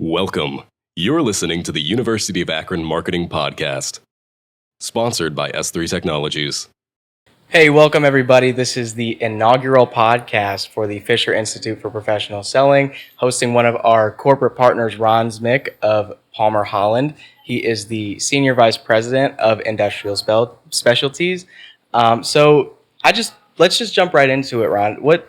Welcome. You're listening to the University of Akron Marketing Podcast, sponsored by S3 Technologies. Hey, welcome everybody. This is the inaugural podcast for the Fisher Institute for Professional Selling, hosting one of our corporate partners, Ron Zmich of Palmer Holland. He is the Senior Vice President of Industrial Specialties. Let's just jump right into it, Ron.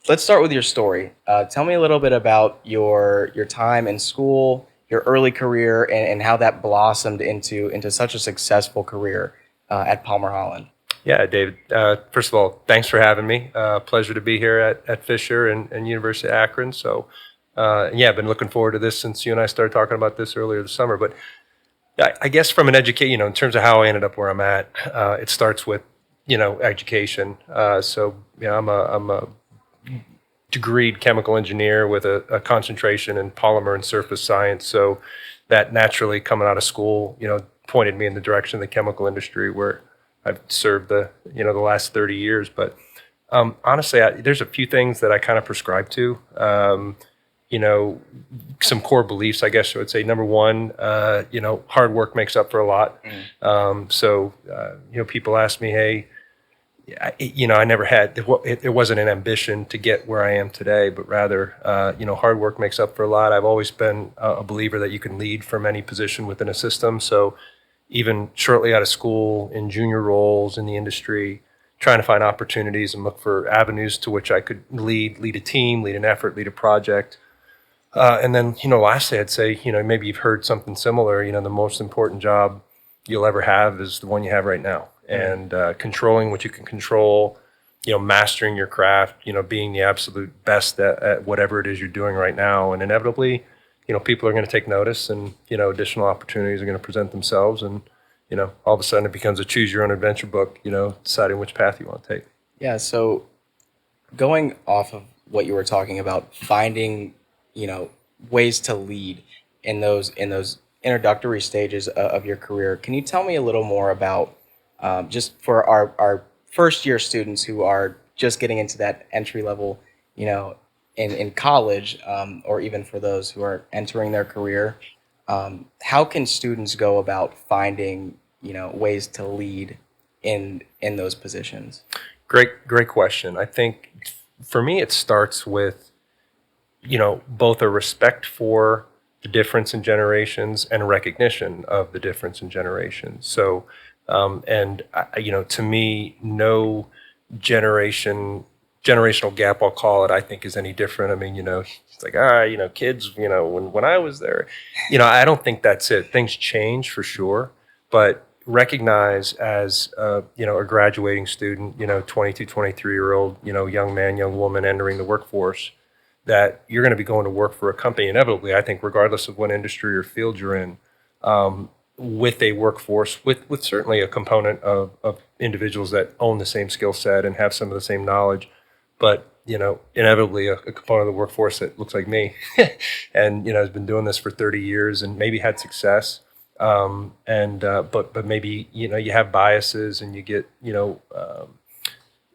Let's start with your story. Tell me a little bit about your time in school, your early career, and how that blossomed into such a successful career at Palmer Holland. Yeah, David. First of all, thanks for having me. Pleasure to be here at Fisher and University of Akron. So, I've been looking forward to this since you and I started talking about this earlier this summer. But I guess from an education, in terms of how I ended up where I'm at, it starts with, education. I'm a degreed chemical engineer with a concentration in polymer and surface science. So that naturally coming out of school, pointed me in the direction of the chemical industry where I've served the last 30 years. But honestly, there's a few things that I kind of prescribe to. Some core beliefs, I guess I would say. Number one, hard work makes up for a lot. People ask me, hey, I never had, it wasn't an ambition to get where I am today, but rather, hard work makes up for a lot. I've always been a believer that you can lead from any position within a system. So even shortly out of school, in junior roles in the industry, trying to find opportunities and look for avenues to which I could lead a team, lead an effort, lead a project. And then, lastly, I'd say, maybe you've heard something similar. The most important job you'll ever have is the one you have right now. And controlling what you can control, mastering your craft, being the absolute best at whatever it is you're doing right now. And inevitably, people are going to take notice and, additional opportunities are going to present themselves. And, all of a sudden it becomes a choose your own adventure book, deciding which path you want to take. Yeah. So going off of what you were talking about, finding, ways to lead in those introductory stages of your career, can you tell me a little more about just for our first year students who are just getting into that entry level, in college, or even for those who are entering their career, how can students go about finding, ways to lead in those positions? Great question. I think for me, it starts with, both a respect for the difference in generations and recognition of the difference in generations. So, to me, no generational gap, I'll call it, I think is any different. I mean, it's like, kids, when I was there, I don't think that's it. Things change for sure, but recognize as, a graduating student, 22, 23-year-old, young man, young woman entering the workforce, that you're going to be going to work for a company inevitably, I think, regardless of what industry or field you're in, with a workforce, with certainly a component of individuals that own the same skill set and have some of the same knowledge, but, inevitably a component of the workforce that looks like me and, has been doing this for 30 years and maybe had success. But maybe, you have biases and you get,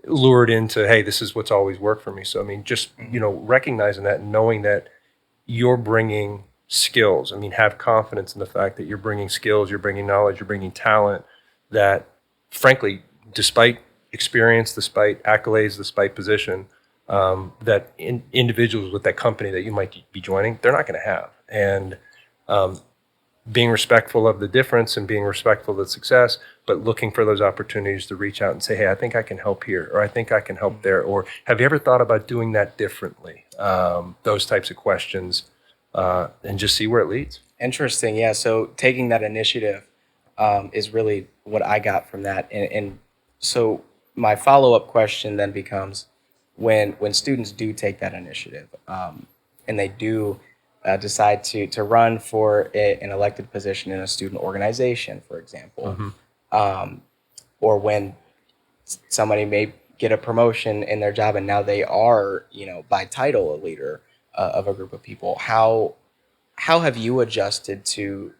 lured into, hey, this is what's always worked for me. So, I mean, just, recognizing that and knowing that you're bringing skills. I mean, have confidence in the fact that you're bringing skills, you're bringing knowledge, you're bringing talent that, frankly, despite experience, despite accolades, despite position, that individuals with that company that you might be joining, they're not going to have. And being respectful of the difference and being respectful of the success, but looking for those opportunities to reach out and say, hey, I think I can help here, or I think I can help there, or have you ever thought about doing that differently? Those types of questions, and just see where it leads. Interesting. Yeah. So taking that initiative is really what I got from that. And so my follow-up question then becomes, when students do take that initiative, and they do decide to run for an elected position in a student organization, for example, or when somebody may get a promotion in their job and now they are, by title a leader of a group of people, how have you adjusted to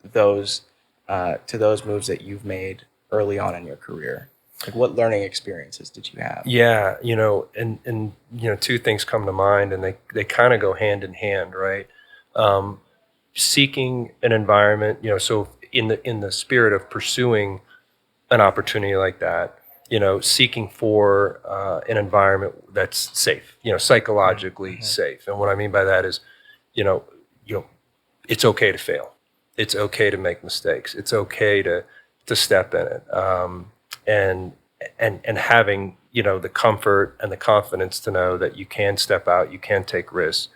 those moves that you've made early on in your career? Like, what learning experiences did you have? Yeah, and two things come to mind, and they kind of go hand in hand, right? Um, Seeking an environment, so in the spirit of pursuing an opportunity like that, seeking for an environment that's safe, psychologically safe. And what I mean by that is, you know, you know, it's okay to fail. It's okay to make mistakes. It's okay to step in it. And and having the comfort and the confidence to know that you can step out, you can take risks,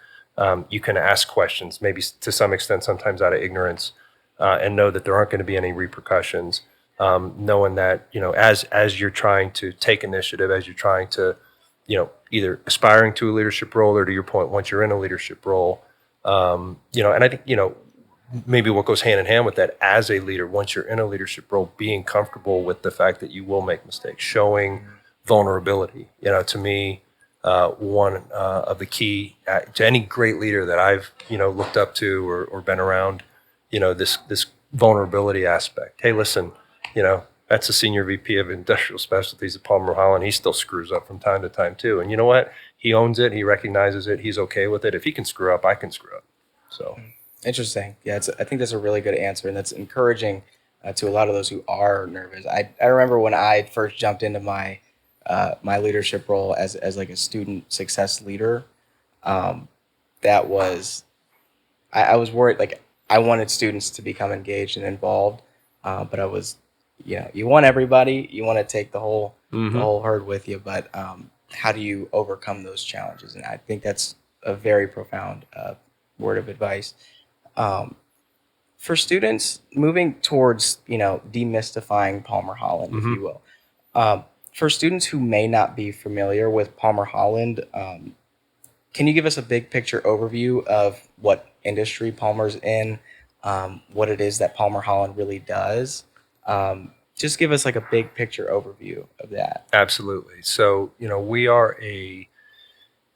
you can ask questions, maybe to some extent, sometimes out of ignorance, and know that there aren't going to be any repercussions. Knowing that as you're trying to take initiative, as you're trying to either aspiring to a leadership role, or to your point, once you're in a leadership role, and I think maybe what goes hand in hand with that, as a leader, once you're in a leadership role, being comfortable with the fact that you will make mistakes, showing vulnerability. To me, one of the key to any great leader that I've looked up to or been around, this vulnerability aspect. Hey, listen, that's the senior VP of Industrial Specialties at Palmer Holland. He still screws up from time to time too, and you know what? He owns it. He recognizes it. He's okay with it. If he can screw up, I can screw up. So. Interesting. Yeah, I think that's a really good answer, and that's encouraging to a lot of those who are nervous. I remember when I first jumped into my my leadership role as like a student success leader. That was I was worried. Like, I wanted students to become engaged and involved, but I was, you want everybody, you want to take the whole herd with you, but how do you overcome those challenges? And I think that's a very profound word of advice. For students moving towards, demystifying Palmer Holland, if you will. For students who may not be familiar with Palmer Holland, can you give us a big picture overview of what industry Palmer's in, what it is that Palmer Holland really does? Just give us like a big picture overview of that. Absolutely. So, we are in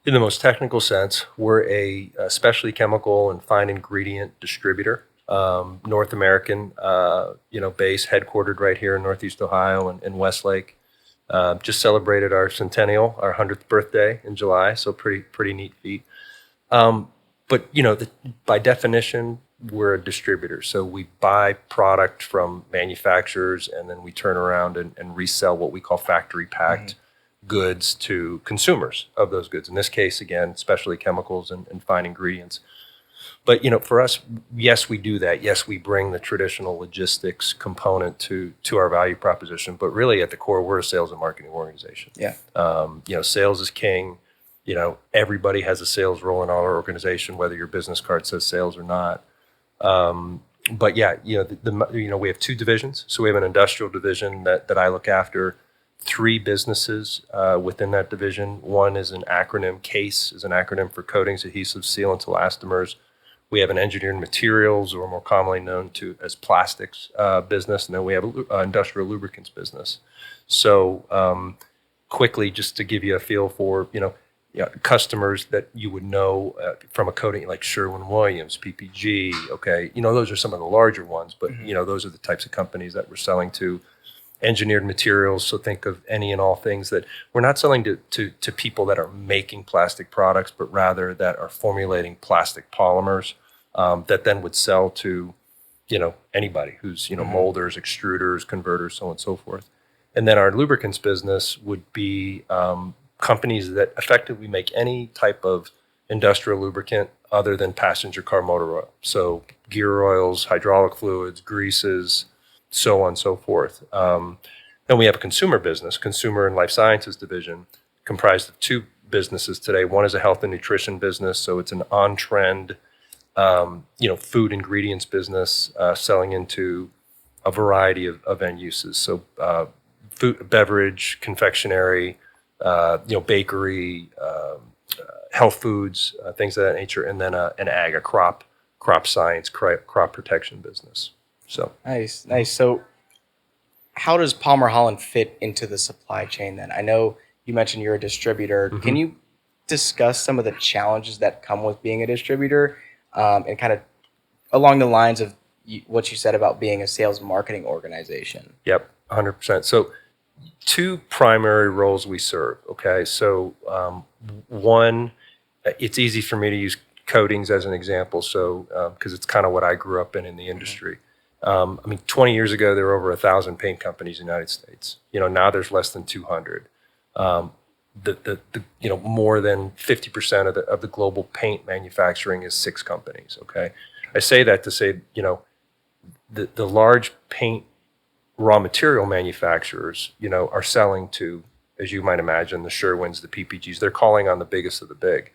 the most technical sense, we're a specialty chemical and fine ingredient distributor, North American, base, headquartered right here in Northeast Ohio and in Westlake. Just celebrated our centennial, our 100th birthday in July, so pretty neat feat. But by definition, we're a distributor, so we buy product from manufacturers, and then we turn around and resell what we call factory packed goods to consumers of those goods. In this case, again, specialty chemicals and fine ingredients. But for us, yes, we do that. Yes, we bring the traditional logistics component to our value proposition. But really, at the core, we're a sales and marketing organization. Yeah. Sales is king. Everybody has a sales role in our organization, whether your business card says sales or not. But yeah, we have two divisions. So we have an industrial division that I look after. 3 businesses within that division. One is an acronym. CASE is an acronym for coatings, adhesives, sealants, elastomers. We have an engineered materials, or more commonly known to as plastics business, and then we have an industrial lubricants business. So quickly, just to give you a feel for customers that you would know from a coating like Sherwin-Williams, PPG. Okay, those are some of the larger ones, but those are the types of companies that we're selling to. Engineered materials, so think of any and all things that we're not selling to people that are making plastic products, but rather that are formulating plastic polymers that then would sell to anybody who's molders, extruders, converters, so on and so forth. And then our lubricants business would be companies that effectively make any type of industrial lubricant other than passenger car motor oil. So gear oils, hydraulic fluids, greases, so on and so forth. Then we have a consumer business, consumer and life sciences division, comprised of 2 businesses today. One is a health and nutrition business, so it's an on-trend, food ingredients business, selling into a variety of end uses. So food, beverage, confectionery, bakery, health foods, things of that nature, and then an ag, a crop science, crop protection business. So Nice. So how does Palmer Holland fit into the supply chain then? I know you mentioned you're a distributor. Can you discuss some of the challenges that come with being a distributor, and kind of along the lines of what you said about being a sales and marketing organization? Yep, 100%. So two primary roles we serve. Okay, so one, it's easy for me to use coatings as an example, so because it's kind of what I grew up in the industry. I mean, 20 years ago there were over 1,000 paint companies in the United States. Now there's less than 200. The more than 50% of the global paint manufacturing is 6 companies. Okay, I say that to say the large paint raw material manufacturers, are selling to, as you might imagine, the Sherwins, the PPGs. They're calling on the biggest of the big,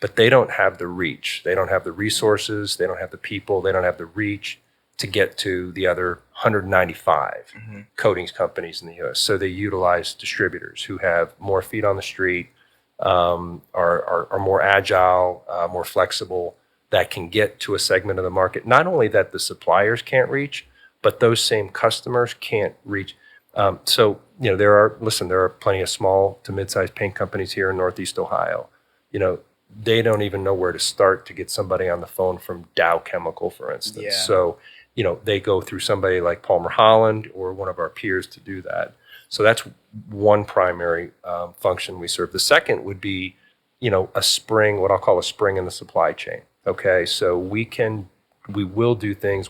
but they don't have the reach. They don't have the resources. They don't have the people. They don't have the reach to get to the other 195 coatings companies in the U.S. So they utilize distributors who have more feet on the street, are more agile, more flexible, that can get to a segment of the market, not only that the suppliers can't reach, but those same customers can't reach. There are plenty of small to mid-sized paint companies here in Northeast Ohio. They don't even know where to start to get somebody on the phone from Dow Chemical, for instance. Yeah. So, they go through somebody like Palmer Holland or one of our peers to do that. So that's one primary function we serve. The second would be, a spring, what I'll call a spring in the supply chain. Okay, so we can do things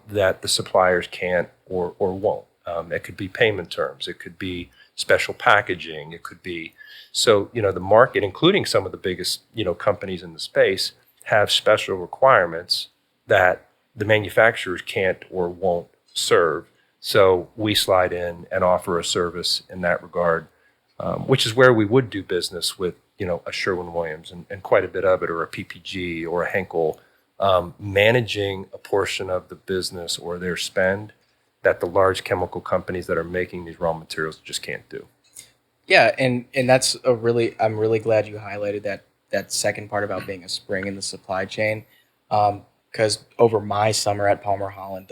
that the suppliers can't or won't. It could be payment terms. It could be special packaging. It could be, the market, including some of the biggest, companies in the space, have special requirements that the manufacturers can't or won't serve. So we slide in and offer a service in that regard, which is where we would do business with, a Sherwin-Williams and quite a bit of it, or a PPG or a Henkel, managing a portion of the business or their spend that the large chemical companies that are making these raw materials just can't do. Yeah, and that's I'm really glad you highlighted that second part about being a spring in the supply chain, because over my summer at Palmer Holland,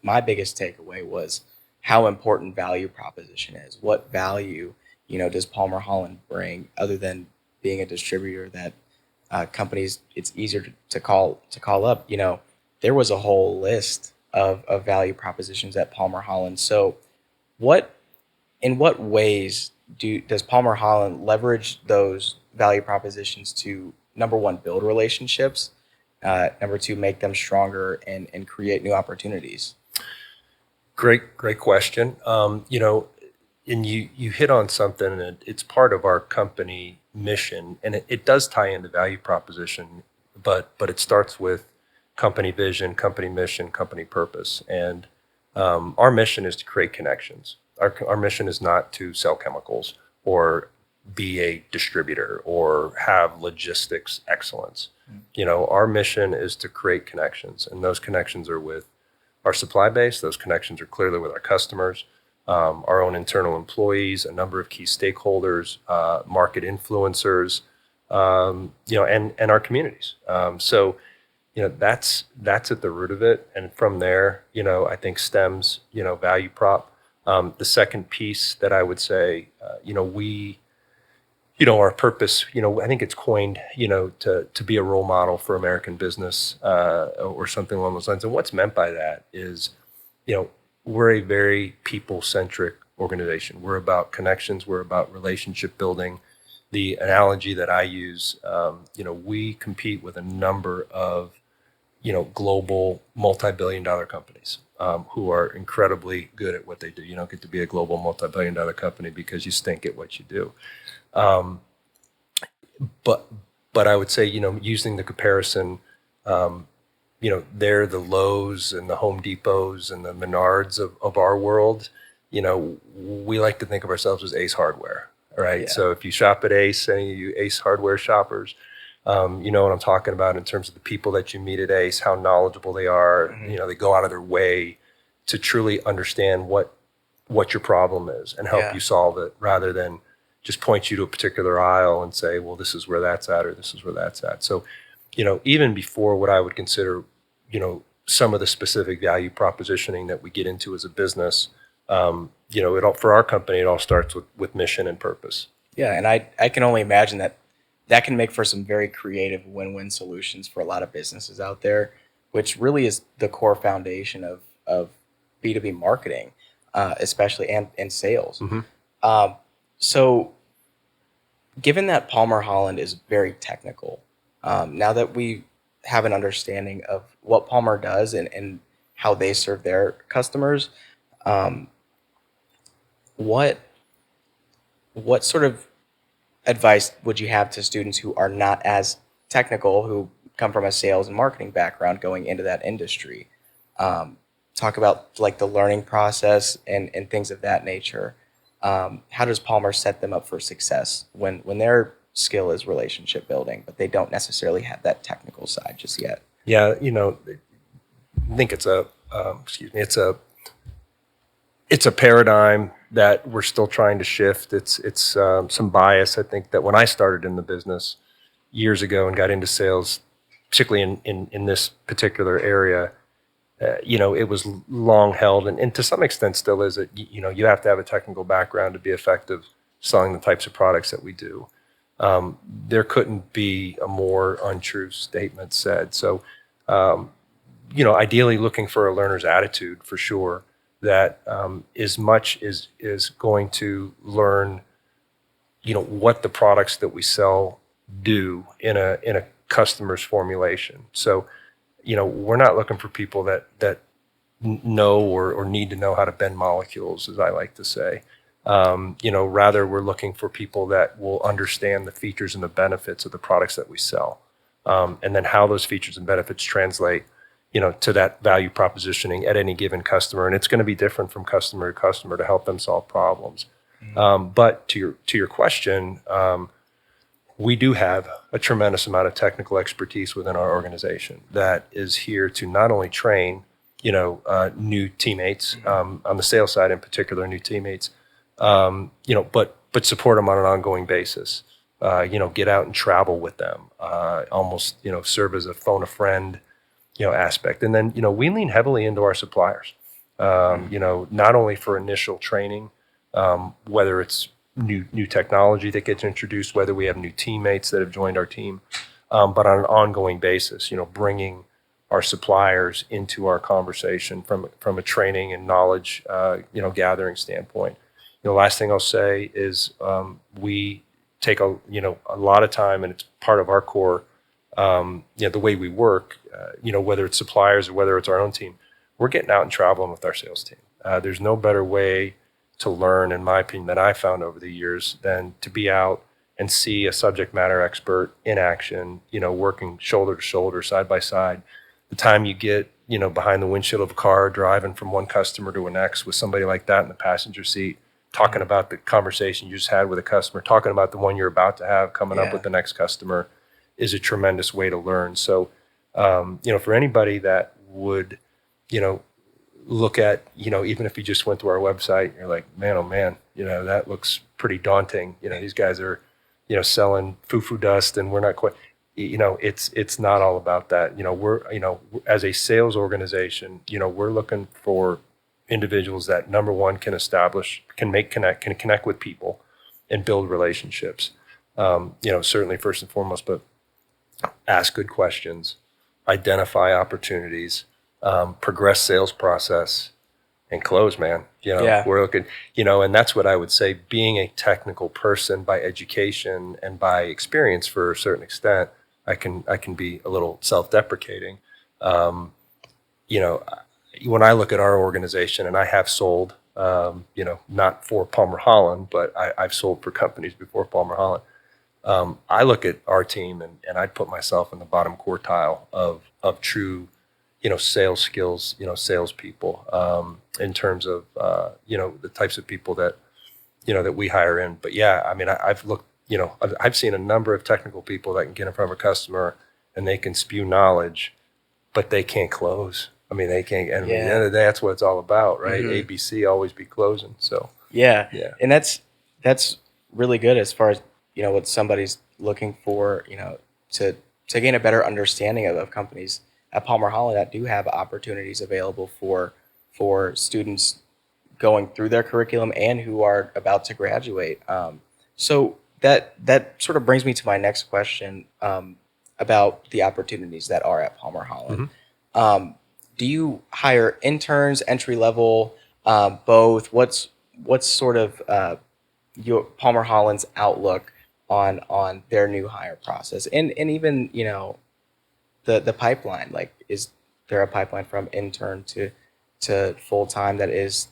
my biggest takeaway was how important value proposition is. What value, does Palmer Holland bring other than being a distributor that companies, it's easier to call up. There was a whole list of value propositions at Palmer Holland. So in what ways does Palmer Holland leverage those value propositions to, number one, build relationships, number two, make them stronger and create new opportunities? Great question. And you hit on something, and it's part of our company mission, and it does tie into value proposition, but it starts with company vision, company mission, company purpose. And our mission is to create connections. Our mission is not to sell chemicals or be a distributor or have logistics excellence. Our mission is to create connections, and those connections are with our supply base. Those connections are clearly with our customers, our own internal employees, a number of key stakeholders, market influencers, and our communities. That's at the root of it. And from there, I think stems, value prop. The second piece that I would say, our purpose, I think it's coined, to be a role model for American business, or something along those lines. And what's meant by that is, we're a very people-centric organization. We're about connections. We're about relationship building. The analogy that I use, we compete with a number of, global multi-billion-dollar companies who are incredibly good at what they do. You don't get to be a global multi-billion-dollar company because you stink at what you do. But I would say, using the comparison, they're the Lowe's and the Home Depots and the Menards of our world. We like to think of ourselves as Ace Hardware, right? Yeah. So if you shop at Ace, any of you Ace Hardware shoppers, you know what I'm talking about in terms of the people that you meet at Ace, how knowledgeable they are. Mm-hmm. They go out of their way to truly understand what your problem is and help you solve it, rather than just point you to a particular aisle and say, well, this is where that's at, or this is where that's at. So, even before what I would consider, some of the specific value propositioning that we get into as a business, for our company, it all starts with mission and purpose. Yeah, and I can only imagine that can make for some very creative win-win solutions for a lot of businesses out there, which really is the core foundation of B2B marketing. especially and sales. Mm-hmm. So given that Palmer Holland is very technical, now that we have an understanding of what Palmer does and how they serve their customers, um, what what sort of advice would you have to students who are not as technical, who come from a sales and marketing background going into that industry? Talk about like the learning process and things of that nature. How does Palmer set them up for success when their skill is relationship building, but they don't necessarily have that technical side just yet? Yeah, I think it's a paradigm that we're still trying to shift. It's some bias. I think that when I started in the business years ago and got into sales, particularly in this particular area, it was long held, and to some extent still is. That you have to have a technical background to be effective selling the types of products that we do. There couldn't be a more untrue statement said. So, ideally looking for a learner's attitude for sure. That as much is going to learn, what the products that we sell do in a customer's formulation. So, we're not looking for people that know or need to know how to bend molecules, as I like to say. Rather we're looking for people that will understand the features and the benefits of the products that we sell, and then how those features and benefits translate, to that value propositioning at any given customer. And it's going to be different from customer to customer to help them solve problems. But to your question, we do have a tremendous amount of technical expertise within our organization that is here to not only train, new teammates, on the sales side in particular, new teammates, but support them on an ongoing basis. Get out and travel with them, almost, serve as a phone a friend, aspect. And then, we lean heavily into our suppliers, not only for initial training, whether it's new technology that gets introduced, whether we have new teammates that have joined our team, but on an ongoing basis, bringing our suppliers into our conversation from a training and knowledge, gathering standpoint. Last thing I'll say is, we take a lot of time, and it's part of our core, the way we work, whether it's suppliers or whether it's our own team, we're getting out and traveling with our sales team. There's no better way to learn, in my opinion, that I've found over the years than to be out and see a subject matter expert in action, working shoulder to shoulder, side by side. The time you get, behind the windshield of a car, driving from one customer to the next with somebody like that in the passenger seat, talking about the conversation you just had with a customer, talking about the one you're about to have coming up with the next customer, is a tremendous way to learn. So, for anybody that would, look at, even if you just went to our website, and you're like, man, oh man, that looks pretty daunting. These guys are, selling foo-foo dust, and we're not quite, it's not all about that. We're, as a sales organization, we're looking for individuals that, number one, can connect with people and build relationships. Certainly first and foremost, but ask good questions, identify opportunities, progress sales process, and close, man. We're looking, and that's what I would say, being a technical person by education and by experience for a certain extent, I can be a little self-deprecating. When I look at our organization, and I have sold, not for Palmer Holland, but I've sold for companies before Palmer Holland. I look at our team and I'd put myself in the bottom quartile of true, sales skills, salespeople, in terms of, the types of people that, that we hire in. But yeah, I mean, I've looked, I've seen a number of technical people that can get in front of a customer and they can spew knowledge, but they can't close. I mean, they can't, and at the end of the day, that's what it's all about, right? Mm-hmm. ABC, always be closing. So, yeah. And that's really good as far as, what somebody's looking for, to gain a better understanding of companies at Palmer Holland that do have opportunities available for students going through their curriculum and who are about to graduate. So that sort of brings me to my next question, about the opportunities that are at Palmer Holland. Mm-hmm. Do you hire interns, entry level? both what's sort of your Palmer Holland's outlook on their new hire process, and even the pipeline. Like, is there a pipeline from intern to full time that is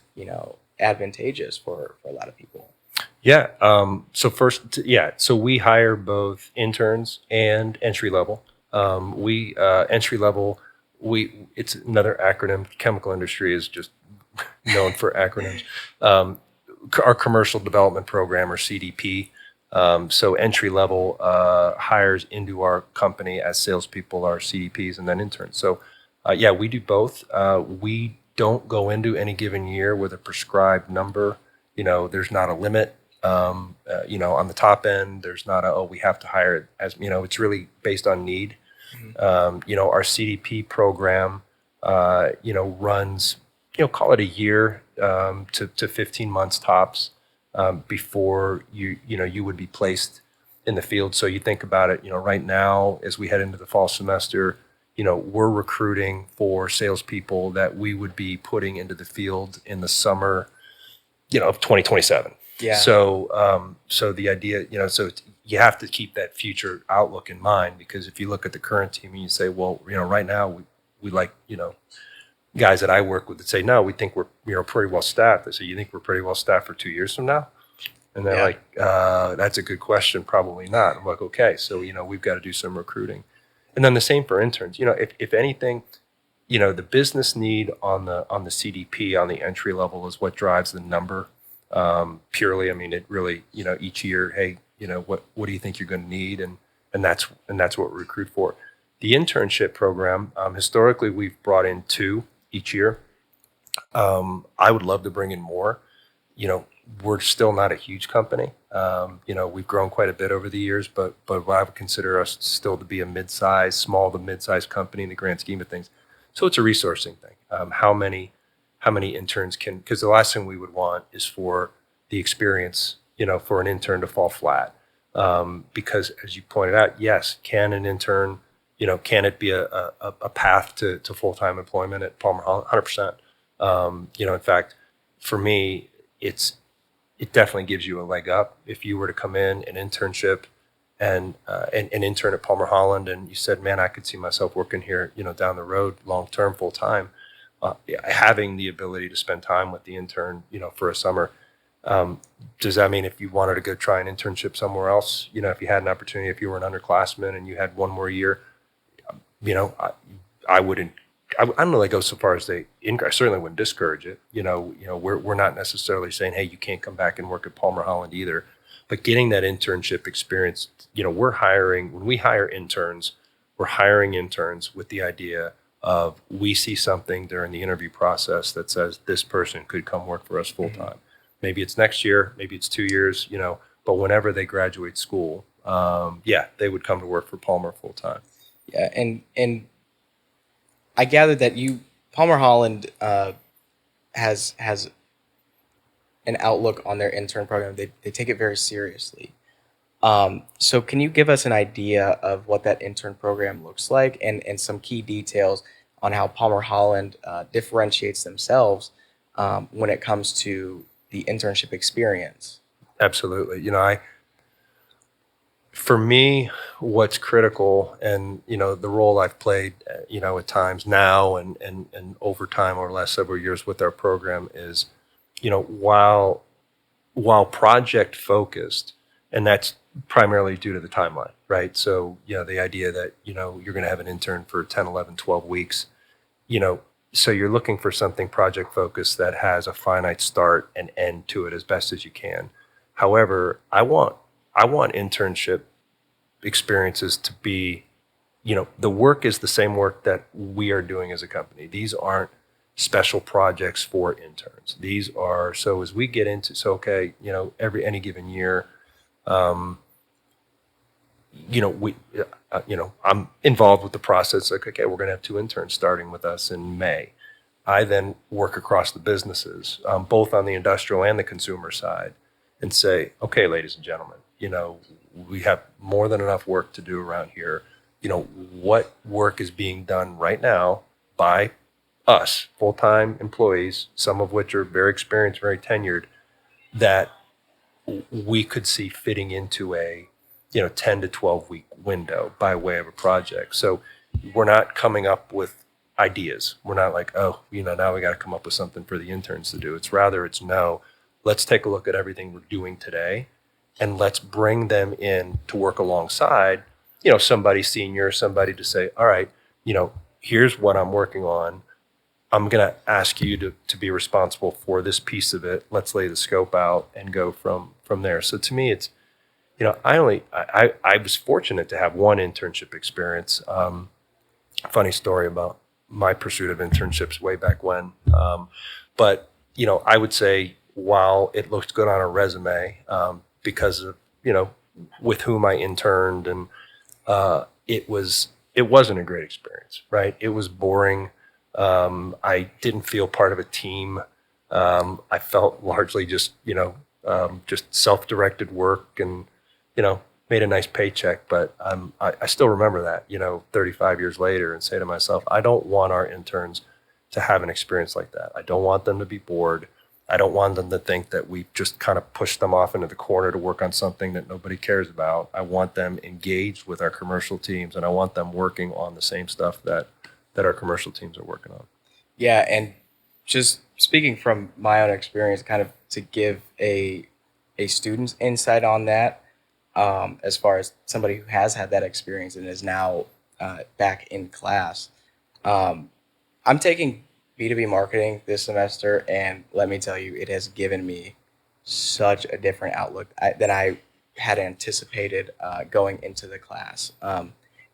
advantageous for a lot of people? Yeah. So we hire both interns and entry level. We entry level. It's another acronym. Chemical industry is just known for acronyms. Our commercial development program, or CDP. So entry level hires into our company as salespeople are CDPs and then interns. So we do both. We don't go into any given year with a prescribed number. There's not a limit. On the top end, there's not we have to hire it as, it's really based on need. Our CDP program, runs, call it a year to 15 months tops before you would be placed in the field. So you think about it, right now, as we head into the fall semester, we're recruiting for salespeople that we would be putting into the field in the summer, of 2027. Yeah. So the idea, you have to keep that future outlook in mind, because if you look at the current team and you say, well, right now we like, guys that I work with that say, no, we think we're pretty well staffed. I say, you think we're pretty well staffed for 2 years from now? And they're like, that's a good question. Probably not. I'm like, okay. So, we've got to do some recruiting. And then the same for interns. If anything, the business need on the CDP, on the entry level, is what drives the number purely. I mean, it really, each year, hey, what do you think you're going to need? And that's what we recruit for. The internship program, historically, we've brought in 2 each year. I would love to bring in more. We're still not a huge company. We've grown quite a bit over the years, but I would consider us still to be a small to mid-size company in the grand scheme of things. So it's a resourcing thing. How many interns because the last thing we would want is for the experience, for an intern to fall flat. Because as you pointed out, yes, can an intern, can it be a path to full-time employment at Palmer Holland? 100%. In fact, for me, it definitely gives you a leg up if you were to come in an internship and an intern at Palmer Holland, and you said, man, I could see myself working here, down the road, long-term, full-time. Having the ability to spend time with the intern, for a summer. Does that mean if you wanted to go try an internship somewhere else, if you had an opportunity, if you were an underclassman and you had one more year, I wouldn't. I don't really go so far as I certainly wouldn't discourage it. We're not necessarily saying, hey, you can't come back and work at Palmer Holland either. But getting that internship experience, when we hire interns, we're hiring interns with the idea of, we see something during the interview process that says this person could come work for us full time. Mm-hmm. Maybe it's next year, maybe it's 2 years, but whenever they graduate school, they would come to work for Palmer full time. Yeah, and I gather that Palmer Holland has an outlook on their intern program. They take it very seriously. So can you give us an idea of what that intern program looks like, and some key details on how Palmer Holland differentiates themselves when it comes to the internship experience? Absolutely. For me, what's critical, and the role I've played, at times now and over time, over the last several years with our program, is, while project focused, and that's primarily due to the timeline, right? So, the idea that, you're going to have an intern for 10, 11, 12 weeks, so you're looking for something project focused that has a finite start and end to it as best as you can. However, I want internship experiences to be, the work is the same work that we are doing as a company. These aren't special projects for interns. These are, so as we get into, any given year, I'm involved with the process. Like, okay, we're going to have 2 interns starting with us in May. I then work across the businesses, both on the industrial and the consumer side, and say, okay, ladies and gentlemen, we have more than enough work to do around here. What work is being done right now by us, full-time employees, some of which are very experienced, very tenured, that we could see fitting into a 10 to 12 week window by way of a project. So we're not coming up with ideas. We're not like, oh, now we got to come up with something for the interns to do. It's no, let's take a look at everything we're doing today and let's bring them in to work alongside, somebody senior, somebody to say, all right, here's what I'm working on. I'm going to ask you to be responsible for this piece of it. Let's lay the scope out and go from there. So to me, it's, I was fortunate to have one internship experience. Funny story about my pursuit of internships way back when. But, I would say while it looked good on a resume, because of, with whom I interned, and it wasn't a great experience, right? It was boring. I didn't feel part of a team. I felt largely just self-directed work and, made a nice paycheck. But I still remember that, 35 years later, and say to myself, I don't want our interns to have an experience like that. I don't want them to be bored. I don't want them to think that we just kind of push them off into the corner to work on something that nobody cares about. I want them engaged with our commercial teams, and I want them working on the same stuff that our commercial teams are working on. Yeah, and just speaking from my own experience, kind of to give a student's insight on that, as far as somebody who has had that experience and is now back in class. I'm taking B2B marketing this semester, and let me tell you, it has given me such a different outlook than I had anticipated going into the class.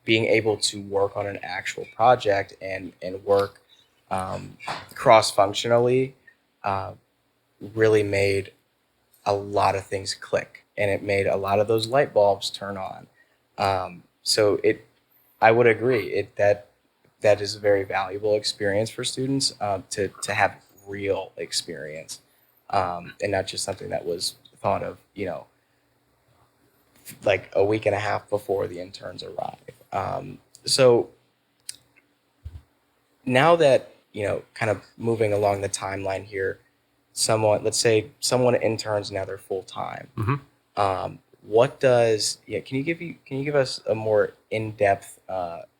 Being able to work on an actual project and work cross-functionally really made a lot of things click, and it made a lot of those light bulbs turn on. I would agree that is a very valuable experience for students to have real experience, and not just something that was thought of, like a week and a half before the interns arrive. So now that, kind of moving along the timeline here, let's say someone interns, now they're full time. Mm-hmm. Can you give us a more in-depth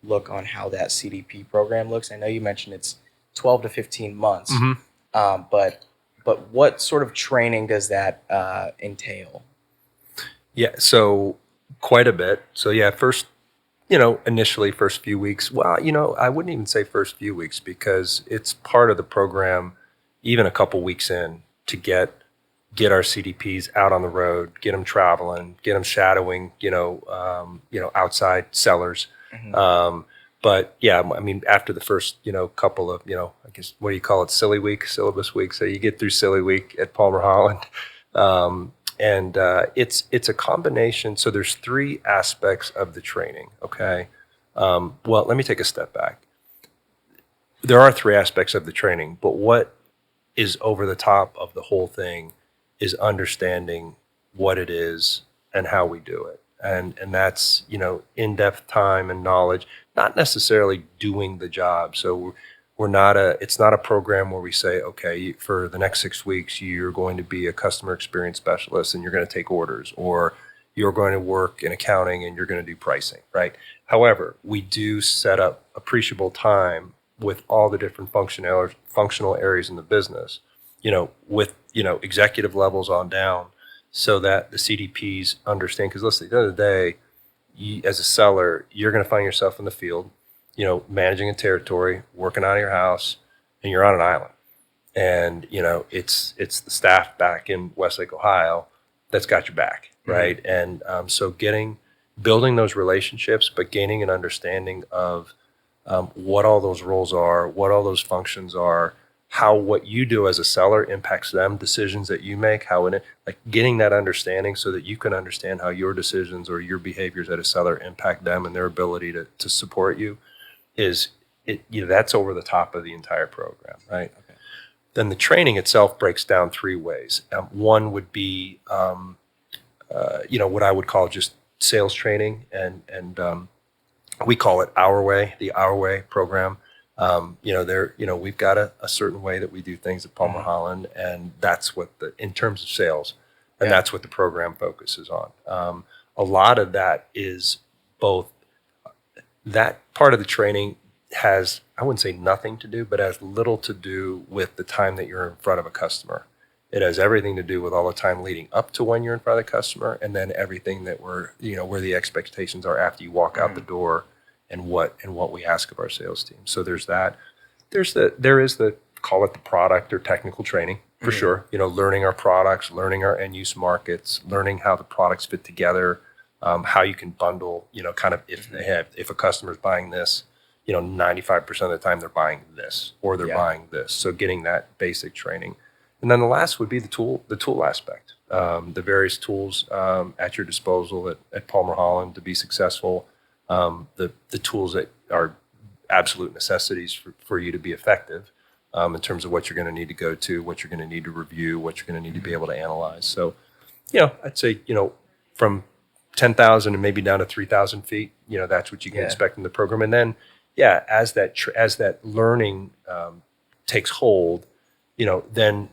look on how that CDP program looks? I know you mentioned it's 12 to 15 months, Mm-hmm. But what sort of training does that entail? Yeah, so quite a bit. So yeah, first, initially first few weeks. Well, I wouldn't even say first few weeks, because it's part of the program, even a couple weeks in, to get our CDPs out on the road, get them traveling, get them shadowing, outside sellers. Mm-hmm. But yeah, I mean, after the first, couple of, I guess, what do you call it? Syllabus week. So you get through Silly Week at Palmer Holland. And it's a combination. So there's three aspects of the training. Okay. Well, let me take a step back. There are three aspects of the training, but what is over the top of the whole thing is understanding what it is and how we do it. And that's, in-depth time and knowledge, not necessarily doing the job. So it's not a program where we say, okay, for the next 6 weeks, you're going to be a customer experience specialist and you're going to take orders, or you're going to work in accounting and you're going to do pricing, right? However, we do set up appreciable time with all the different functional areas in the business, with, executive levels on down, so that the CDPs understand. Because listen, at the end of the day, as a seller, you're going to find yourself in the field, managing a territory, working out of your house, and you're on an island. And, it's the staff back in Westlake, Ohio, that's got your back, right? Mm-hmm. And so building those relationships, but gaining an understanding of what all those roles are, what all those functions are, how what you do as a seller impacts them, decisions that you make, getting that understanding so that you can understand how your decisions or your behaviors as a seller impact them and their ability to support you. That's over the top of the entire program, right? Okay. Then the training itself breaks down three ways. One would be, what I would call just sales training, and we call it the Our Way program. We've got a certain way that we do things at Palmer Holland, and that's what in terms of sales, and that's what the program focuses on. A lot of that is both that part of the training has, I wouldn't say nothing to do, but has little to do with the time that you're in front of a customer. It has everything to do with all the time leading up to when you're in front of the customer, and then everything that where the expectations are after you walk out the door, and what we ask of our sales team. So there's that. There is the call it the product or technical training for sure. Learning our products, learning our end use markets, learning how the products fit together, how you can bundle. Kind of if a customer's buying this, 95% of the time they're buying this or they're buying this. So getting that basic training. And then the last would be the tool aspect, the various tools at your disposal at Palmer Holland to be successful, the tools that are absolute necessities for you to be effective in terms of what you're going to need to go to, what you're going to need to review, what you're going to need to be able to analyze. So, I'd say, from 10,000 and maybe down to 3,000 feet, that's what you can expect in the program. And then, as that learning takes hold, then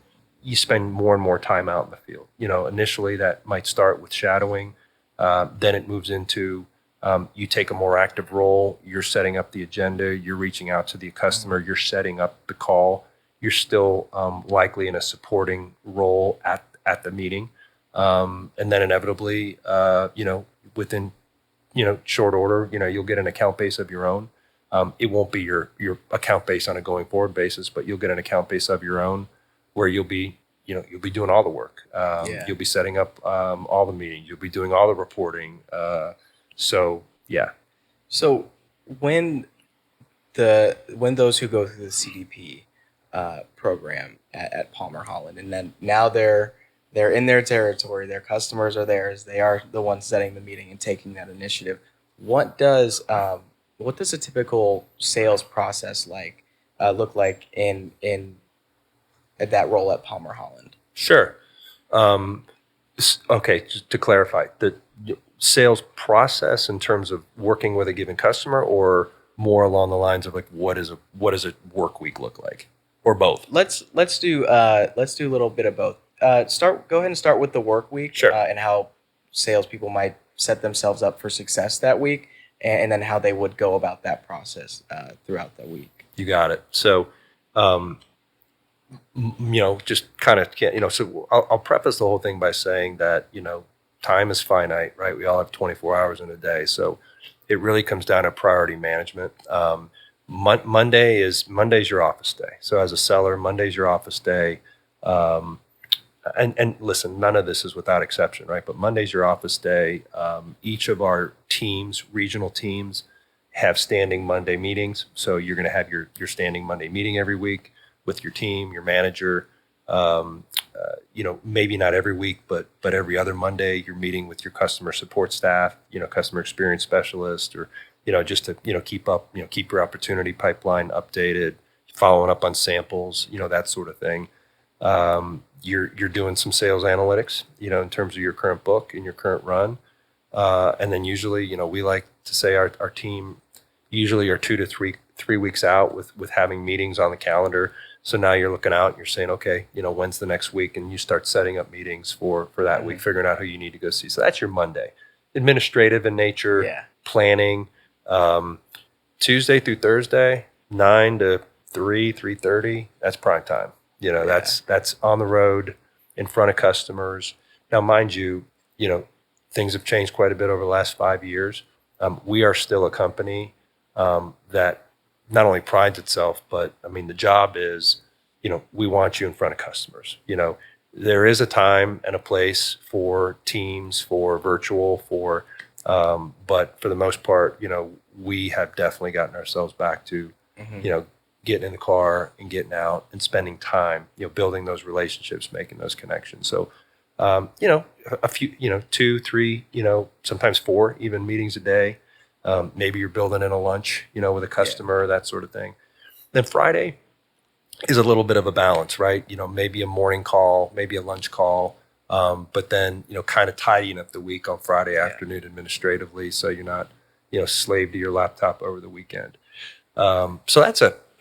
you spend more and more time out in the field. Initially that might start with shadowing. Then it moves into you take a more active role. You're setting up the agenda. You're reaching out to the customer. You're setting up the call. You're still likely in a supporting role at the meeting. And then inevitably, within, short order, you'll get an account base of your own. It won't be your account base on a going forward basis, but you'll get an account base of your own where you'll be doing all the work. You'll be setting up all the meetings. You'll be doing all the reporting. So when those who go through the CDP program at Palmer Holland, and then now they're in their territory, their customers are theirs, they are the ones setting the meeting and taking that initiative. What does a typical sales process look like in that role at Palmer Holland? Sure. Okay, just to clarify, the sales process in terms of working with a given customer, or more along the lines of what does a work week look like, or both? Let's do a little bit of both. Go ahead and start with the work week. Sure. And how salespeople might set themselves up for success that week, and then how they would go about that process throughout the week. You got it. So, just kind of, so I'll preface the whole thing by saying that, time is finite, right? We all have 24 hours in a day. So it really comes down to priority management. Monday's your office day. So as a seller, Monday's your office day. And listen, none of this is without exception, right? But Monday's your office day. Each of our teams, regional teams, have standing Monday meetings. So you're going to have your standing Monday meeting every week with your team, your manager. Maybe not every week, but every other Monday, you're meeting with your customer support staff, customer experience specialist, or, just to, keep your opportunity pipeline updated, following up on samples, that sort of thing. You're doing some sales analytics, in terms of your current book and your current run. And then usually, we like to say our team usually are 2 to 3 weeks out with having meetings on the calendar. So now you're looking out and you're saying, okay, when's the next week? And you start setting up meetings for that week, figuring out who you need to go see. So that's your Monday. Administrative in nature, planning. Tuesday through Thursday, 9 to 3:30, that's prime time. That's on the road in front of customers. Now, mind you, things have changed quite a bit over the last 5 years. We are still a company that not only prides itself, but the job is, we want you in front of customers. There is a time and a place for teams, for virtual, but for the most part, we have definitely gotten ourselves back to, getting in the car and getting out and spending time, building those relationships, making those connections. So, a few, 2, 3, sometimes 4 even meetings a day. Maybe you're building in a lunch, with a customer, that sort of thing. Then Friday is a little bit of a balance, right? Maybe a morning call, maybe a lunch call, but then, kind of tidying up the week on Friday afternoon administratively, so you're not, slave to your laptop over the weekend. So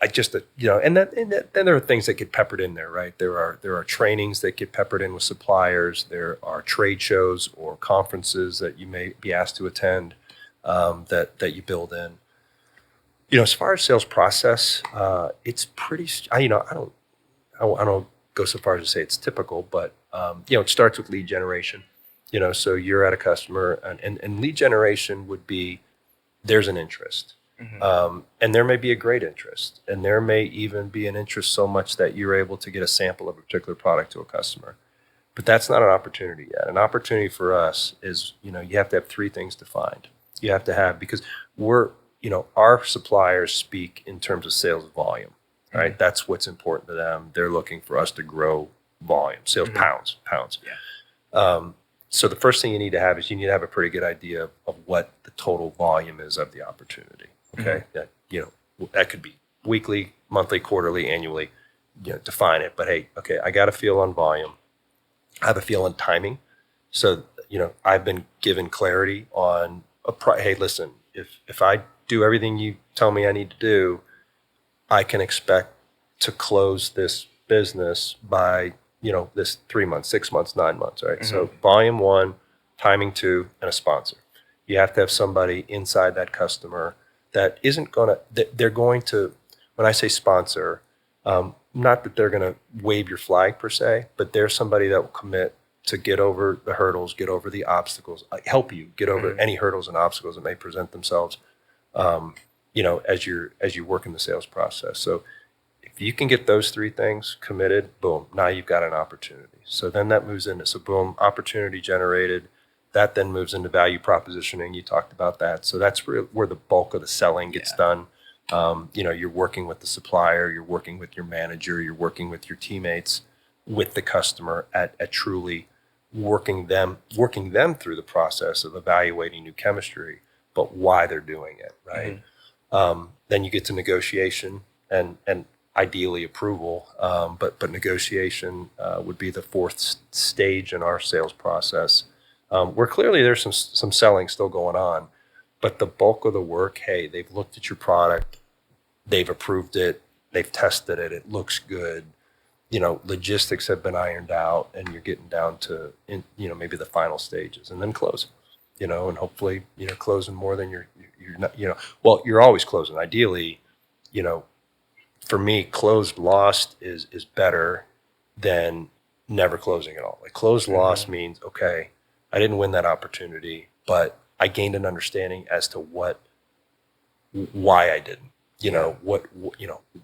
I just, then there are things that get peppered in there, right? There are trainings that get peppered in with suppliers. There are trade shows or conferences that you may be asked to attend, that you build in. As far as sales process, it's pretty, I don't go so far as to say it's typical, but, it starts with lead generation. So you're at a customer, and lead generation would be, there's an interest. And there may be a great interest, and there may even be an interest so much that you're able to get a sample of a particular product to a customer. But that's not an opportunity yet. An opportunity for us is, you have to have three things defined. You have to have, because our suppliers speak in terms of sales volume, right? That's what's important to them. They're looking for us to grow volume, sales pounds. Yeah. So the first thing you need to have is you need to have a pretty good idea of what the total volume is of the opportunity. Okay. That could be weekly, monthly, quarterly, annually, define it. But hey, okay, I got a feel on volume. I have a feel on timing. So, I've been given clarity on hey, listen, if I do everything you tell me I need to do, I can expect to close this business by, this 3 months, 6 months, 9 months, right? So volume one, timing two, and a sponsor. You have to have somebody inside that customer that isn't they're going to, when I say sponsor, not that they're going to wave your flag per se, but they're somebody that will commit to get over the hurdles, get over the obstacles, help you get over any hurdles and obstacles that may present themselves, as you're working the sales process. So if you can get those three things committed, boom, now you've got an opportunity. So then that moves into, boom, opportunity generated. That then moves into value propositioning. You talked about that. So that's where the bulk of the selling gets done. You're working with the supplier, you're working with your manager, you're working with your teammates, with the customer at truly working them through the process of evaluating new chemistry, but why they're doing it, right? Then you get to negotiation and ideally approval, but negotiation would be the fourth stage in our sales process, where clearly there's some selling still going on, but the bulk of the work, hey, they've looked at your product, they've approved it, they've tested it, it looks good, logistics have been ironed out, and you're getting down to maybe the final stages, and then close, and hopefully closing more than you're not, well, you're always closing. Ideally, for me, closed lost is better than never closing at all. Like closed lost means, okay, I didn't win that opportunity, but I gained an understanding as to why I didn't.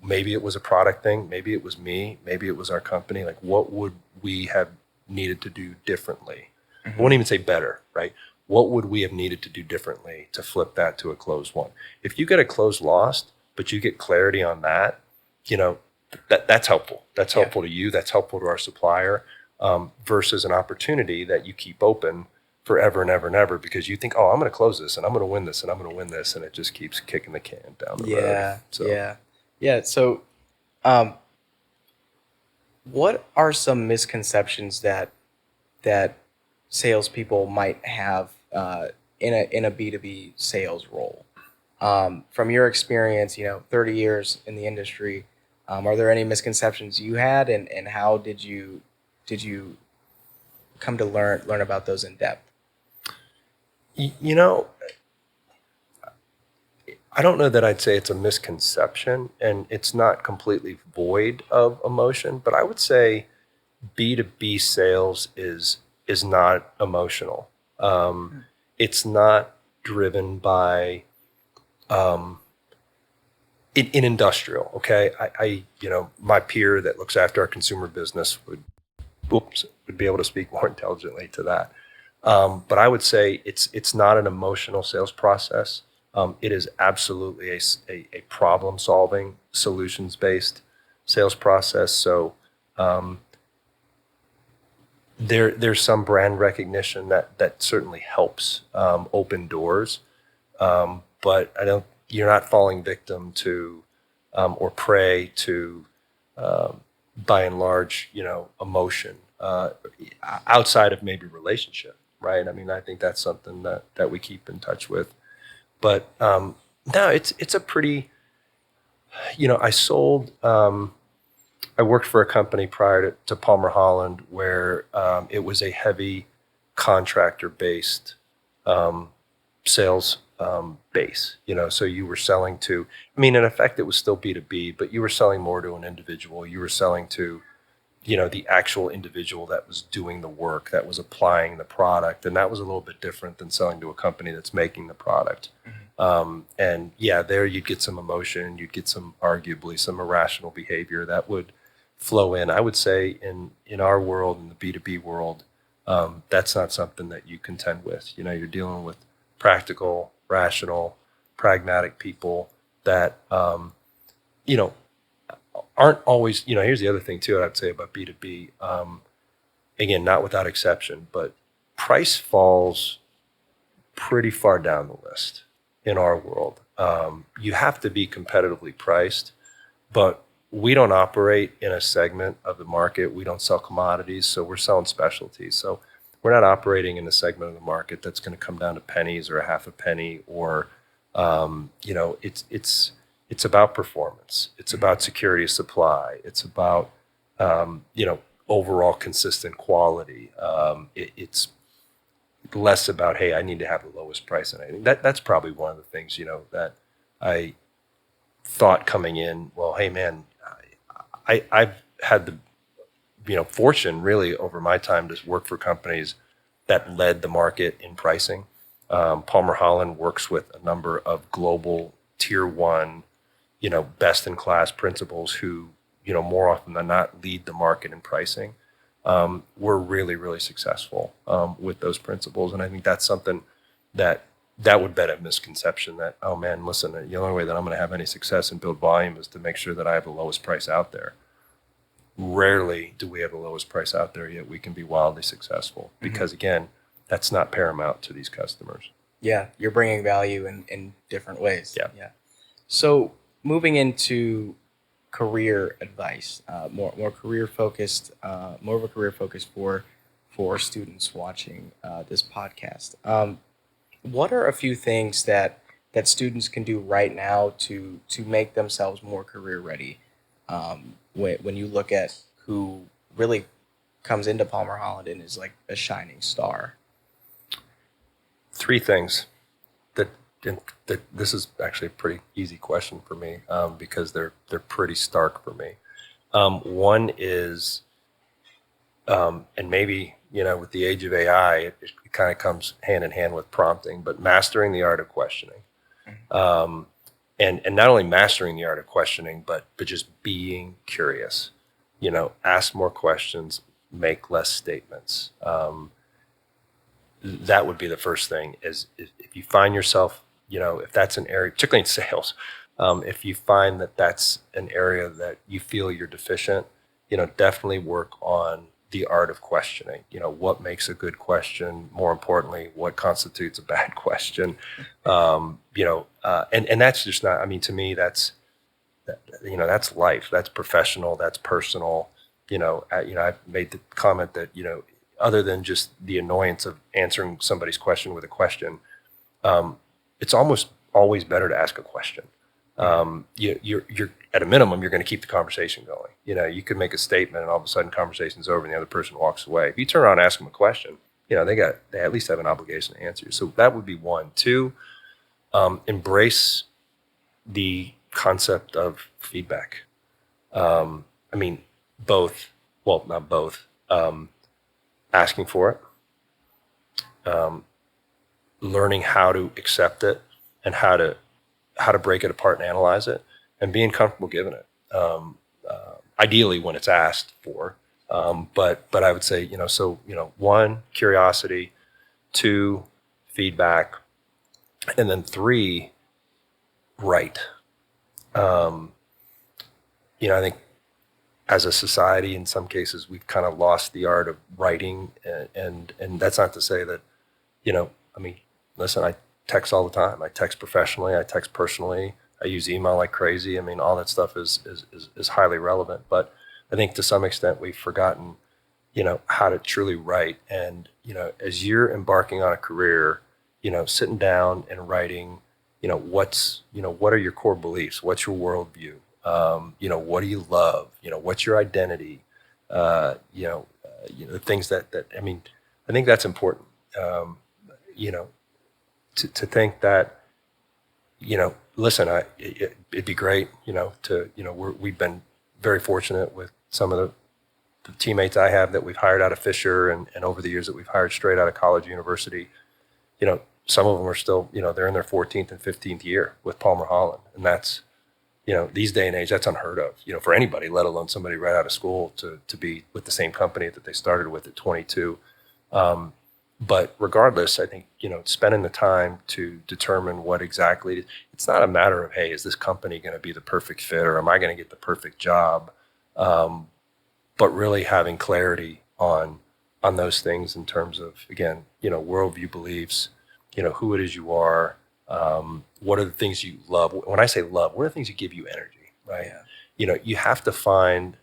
Maybe it was a product thing, maybe it was me, maybe it was our company. Like, what would we have needed to do differently? I won't even say better, right? What would we have needed to do differently to flip that to a closed one? If you get a closed lost, but you get clarity on that, that's helpful. That's helpful to you. That's helpful to our supplier, versus an opportunity that you keep open forever and ever and ever because you think, oh, I'm going to close this and I'm going to win this and I'm going to win this, and it just keeps kicking the can down the road. So, what are some misconceptions that salespeople might have in a B2B sales role? From your experience, 30 years in the industry, are there any misconceptions you had, and how did you come to learn about those in depth? I don't know that I'd say it's a misconception, and it's not completely void of emotion, but I would say B2B sales is not emotional. It's not driven by in industrial. Okay, I my peer that looks after our consumer business would be able to speak more intelligently to that. But I would say it's not an emotional sales process. It is absolutely a problem-solving, solutions-based sales process. So there's some brand recognition that certainly helps open doors, but you're not falling victim to or prey to, by and large, emotion outside of maybe relationship, right? I mean, I think that's something that we keep in touch with. But no, it's a pretty, I sold. I worked for a company prior to Palmer Holland where it was a heavy contractor-based sales base. So you were selling to. I mean, in effect, it was still B2B, but you were selling more to an individual. You were selling to the actual individual that was doing the work, that was applying the product. And that was a little bit different than selling to a company that's making the product. And yeah, there you'd get some emotion, you'd get arguably some irrational behavior that would flow in. I would say in our world, in the B2B world, that's not something that you contend with. You're dealing with practical, rational, pragmatic people that, aren't always, here's the other thing too, I'd say about B2B, again, not without exception, but price falls pretty far down the list in our world. You have to be competitively priced, but we don't operate in a segment of the market. We don't sell commodities, so we're selling specialties. So we're not operating in a segment of the market that's going to come down to pennies or a half a penny, or it's about performance. It's about security of supply. It's about overall consistent quality. It's less about, hey, I need to have the lowest price on anything. That's probably one of the things that I thought coming in. Well, hey man, I've had the fortune really over my time to work for companies that led the market in pricing. Palmer Holland works with a number of global tier one, best in class principals who, more often than not lead the market in pricing. We're really, really successful with those principles. And I think that's something that would bet a misconception that, oh man, listen, the only way that I'm going to have any success and build volume is to make sure that I have the lowest price out there. Rarely do we have the lowest price out there, yet we can be wildly successful because again, that's not paramount to these customers. Yeah, you're bringing value in different ways. Yeah. So moving into career advice, more career focused, more of a career focus for students watching this podcast. What are a few things that students can do right now to make themselves more career ready? When you look at who really comes into Palmer Holland and is like a shining star. Three things that this is actually a pretty easy question for me because they're pretty stark for me. One is, and maybe with the age of AI, it kind of comes hand in hand with prompting, but mastering the art of questioning, and not only mastering the art of questioning, but just being curious. Ask more questions, make less statements. That would be the first thing. Is if you find yourself, if that's an area, particularly in sales, if you find that that's an area that you feel you're deficient, definitely work on the art of questioning. What makes a good question? More importantly, what constitutes a bad question? And that's just not. I mean, to me, that's life. That's professional. That's personal. I've made the comment that other than just the annoyance of answering somebody's question with a question, it's almost always better to ask a question. You're at a minimum, you're going to keep the conversation going. You could make a statement and all of a sudden conversation's over and the other person walks away. If you turn around and ask them a question, they at least have an obligation to answer you. So that would be one. Two, embrace the concept of feedback. I mean, both, well, not both, asking for it, learning how to accept it and how to break it apart and analyze it, and being comfortable giving it. Ideally when it's asked for, but I would say, one, curiosity, two, feedback, and then three, write. I think as a society, in some cases, we've kind of lost the art of writing, and that's not to say that, listen, I text all the time. I text professionally. I text personally. I use email like crazy. I mean, all that stuff is highly relevant. But I think to some extent we've forgotten, how to truly write. And as you're embarking on a career, sitting down and writing, what are your core beliefs? What's your worldview? What do you love? What's your identity? The things I think that's important. To think that, listen, it'd be great, we've been very fortunate with some of the teammates I have that we've hired out of Fisher and over the years that we've hired straight out of college, university. Some of them are still, they're in their 14th and 15th year with Palmer Holland. And that's, these day and age, that's unheard of, for anybody, let alone somebody right out of school to be with the same company that they started with at 22. But regardless, I think, spending the time to determine what exactly, it's not a matter of, hey, is this company going to be the perfect fit or am I going to get the perfect job? But really having clarity on those things in terms of, again, worldview, beliefs, who it is you are, what are the things you love? When I say love, what are the things that give you energy, right? Yeah. You have to find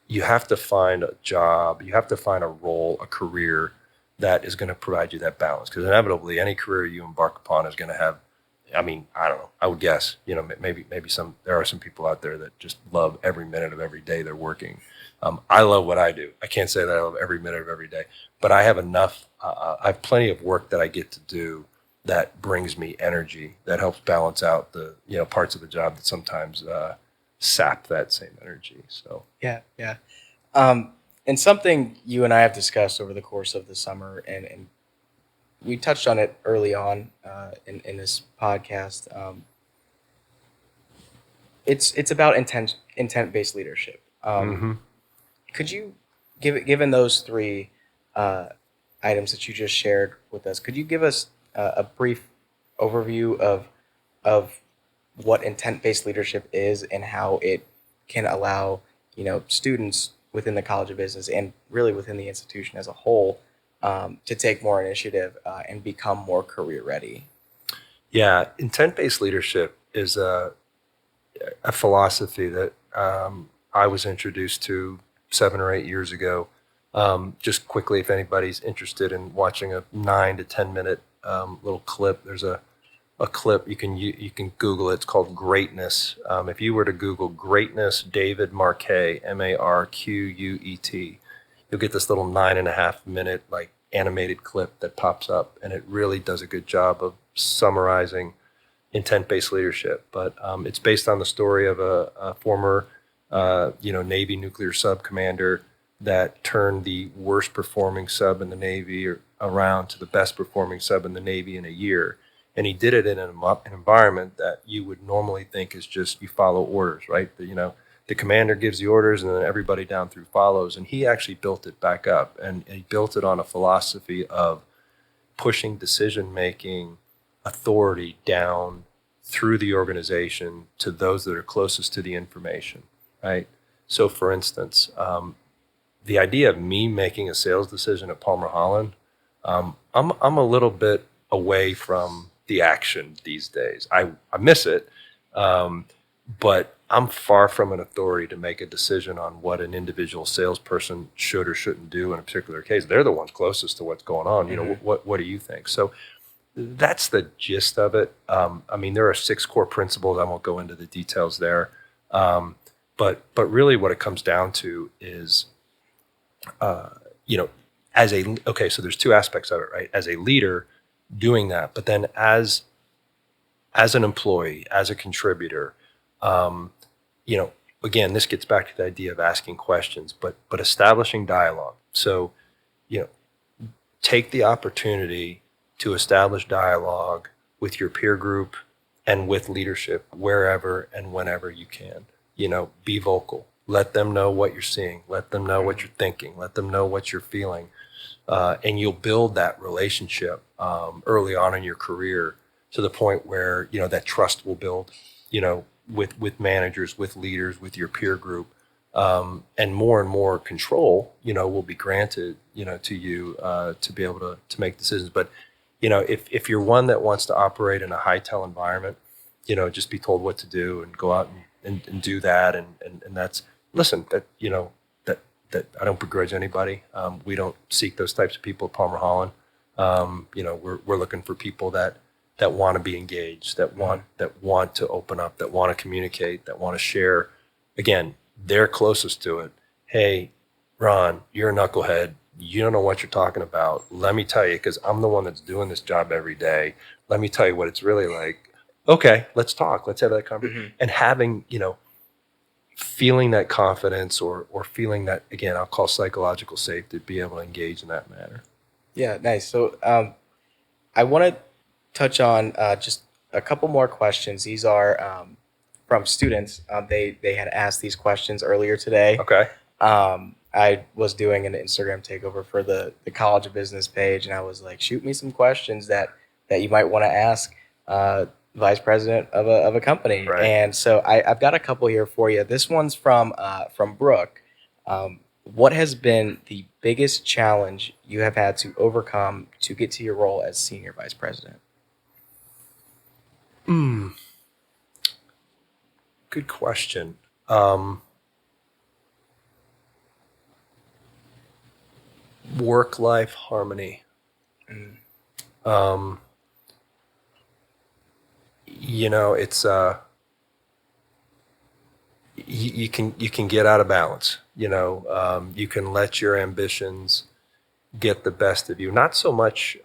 a job, you have to find a role, a career that is going to provide you that balance. Because inevitably, any career you embark upon is going to have, I don't know, I would guess, maybe there are some people out there that just love every minute of every day they're working. I love what I do. I can't say that I love every minute of every day, but I have I have plenty of work that I get to do that brings me energy, that helps balance out the, parts of the job that sometimes sap that same energy. So. Yeah. And something you and I have discussed over the course of the summer, and we touched on it early on in this podcast. It's about intent-based leadership. Could you, given those three items that you just shared with us, could you give us a brief overview of what intent-based leadership is and how it can allow students within the College of Business and really within the institution as a whole to take more initiative and become more career ready? Yeah, intent-based leadership is a philosophy that I was introduced to 7 or 8 years ago. Just quickly, if anybody's interested in watching a 9 to 10 minute little clip, there's a clip you can Google it. It's called Greatness. If you were to Google Greatness, David Marquet, Marquet, you'll get this little 9.5 minute like animated clip that pops up, and it really does a good job of summarizing intent-based leadership. But it's based on the story of a former Navy nuclear sub commander that turned the worst performing sub in the Navy around to the best performing sub in the Navy in a year. And he did it in an environment that you would normally think is just you follow orders, right? The commander gives the orders and then everybody down through follows. And he actually built it back up, and he built it on a philosophy of pushing decision-making authority down through the organization to those that are closest to the information, right? So for instance, the idea of me making a sales decision at Palmer Holland, I'm a little bit away from the action these days. I miss it, but I'm far from an authority to make a decision on what an individual salesperson should or shouldn't do in a particular case. They're the ones closest to what's going on. What do you think? So that's the gist of it. There are 6 core principles. I won't go into the details there, but really what it comes down to is, so there's 2 aspects of it, right? As a leader, doing that, but then as an employee, as a contributor, again, this gets back to the idea of asking questions, but establishing dialogue. So, take the opportunity to establish dialogue with your peer group and with leadership wherever and whenever you can. Be vocal. Let them know what you're seeing. Let them know what you're thinking. Let them know what you're feeling. And you'll build that relationship early on in your career to the point where, that trust will build, with managers, with leaders, with your peer group. And more control, will be granted, to you to be able to make decisions. But, if you're one that wants to operate in a high-tell environment, just be told what to do and go out and do that. And that's, listen, that I don't begrudge anybody. We don't seek those types of people at Palmer Holland. We're looking for people that that want to be engaged, that want to open up, that want to communicate, that want to share. Again, they're closest to it. Hey, Ron, you're a knucklehead. You don't know what you're talking about. Let me tell you, because I'm the one that's doing this job every day. Let me tell you what it's really like. Okay, let's talk. Let's have that conversation. And having, feeling that confidence or feeling that, again, I'll call psychological safety, to be able to engage in that manner. Yeah, nice. So I want to touch on just a couple more questions. These are from students. They had asked these questions earlier today. Okay. I was doing an Instagram takeover for the College of Business page, and I was like, shoot me some questions that you might want to ask vice president of a company. Right. And so I've got a couple here for you. This one's from Brooke. What has been the biggest challenge you have had to overcome to get to your role as senior vice president? Good question. Work-life harmony. It's you can get out of balance. You can let your ambitions get the best of you. Not so much,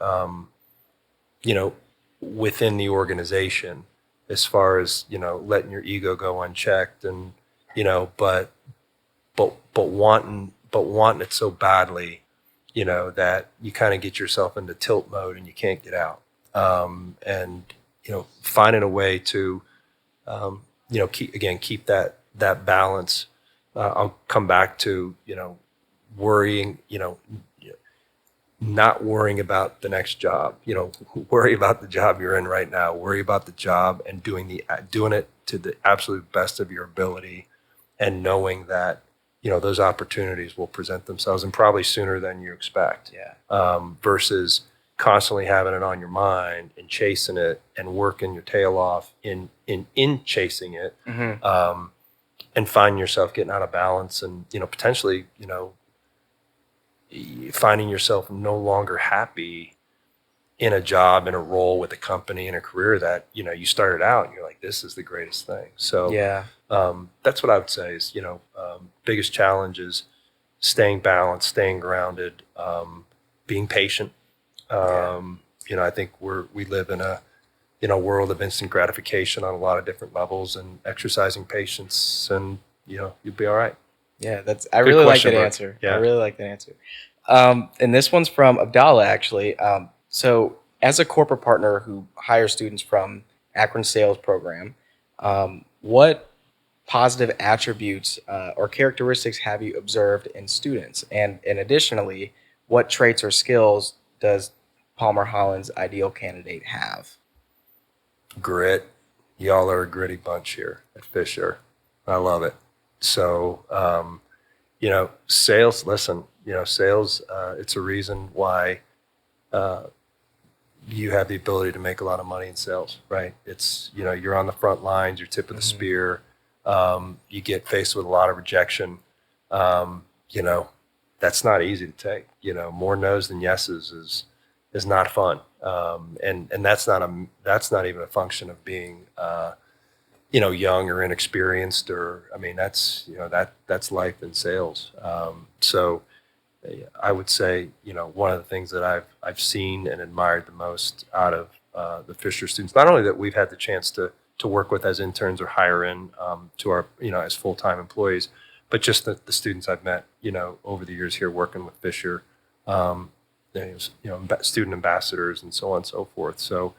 within the organization, as far as letting your ego go unchecked, and but wanting it so badly, that you kind of get yourself into tilt mode and you can't get out. And finding a way to keep that balance. I'll come back to worrying, not worrying about the next job. Worry about the job you're in right now. Worry about the job and doing it to the absolute best of your ability, and knowing that those opportunities will present themselves, and probably sooner than you expect. Yeah. Versus constantly having it on your mind and chasing it and working your tail off in chasing it, and find yourself getting out of balance, and potentially finding yourself no longer happy in a job, in a role with a company, in a career that you started out and you're like, this is the greatest thing. So Yeah. that's what I would say is biggest challenge is staying balanced, staying grounded, being patient. I think we live in a world of instant gratification on a lot of different levels, and exercising patience, and you'll be all right. Yeah, I really like that Brooke. answer. Yeah. I really like that answer. And this one's from Abdallah, actually. So as a corporate partner who hires students from Akron Sales Program, what positive attributes or characteristics have you observed in students? And additionally, what traits or skills does Palmer Holland's ideal candidate have? Grit. Y'all are a gritty bunch here at Fisher. I love it. So, sales, listen, sales, it's a reason why you have the ability to make a lot of money in sales, right? It's, you're on the front lines, you're tip of the spear. You get faced with a lot of rejection. That's not easy to take. More no's than yeses is not fun. And that's not even a function of being, young or inexperienced, or, that's, that's life in sales. So I would say, one of the things that I've seen and admired the most out of the Fisher students, not only that we've had the chance to work with as interns or hire in to our, as full-time employees, but just the students I've met, over the years here working with Fisher, student ambassadors and so on and so forth. So,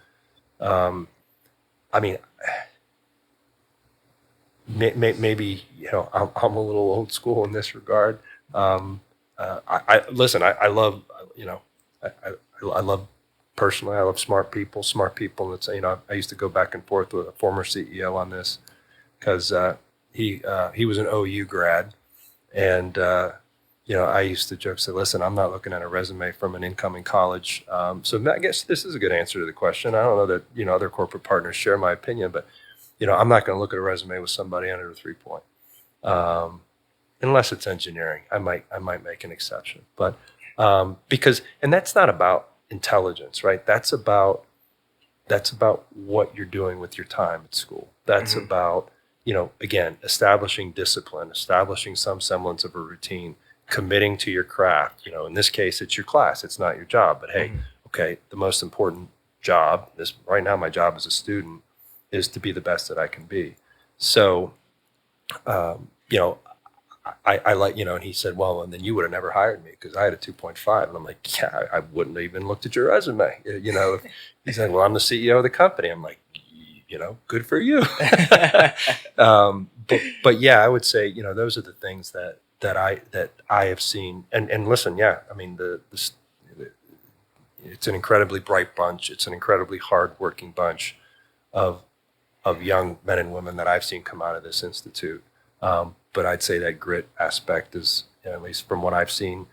maybe, I'm a little old school in this regard. I love, I love personally, I love smart people. And it's, I used to go back and forth with a former CEO on this, because he was an OU grad, and I used to joke, say, listen, I'm not looking at a resume from an incoming college. So I guess this is a good answer to the question. I don't know that other corporate partners share my opinion, but I'm not going to look at a resume with somebody under a 3-point. Unless it's engineering, I might make an exception. But because, and that's not about intelligence, right? That's about that's about what you're doing with your time at school. That's about, again, establishing discipline, establishing some semblance of a routine, committing to your craft. In this case, it's your class, it's not your job. But hey, okay, the most important job, right now, my job as a student is to be the best that I can be. So, I like, and he said, well, and then you would have never hired me because I had a 2.5. And I'm like, yeah, I wouldn't have even looked at your resume. He said, well, I'm the CEO of the company. I'm like, good for you. But yeah, I would say, those are the things that I have seen. And listen, yeah, I mean, it's an incredibly bright bunch. It's an incredibly hardworking bunch of young men and women that I've seen come out of this institute. But I'd say that grit aspect is, at least from what I've seen,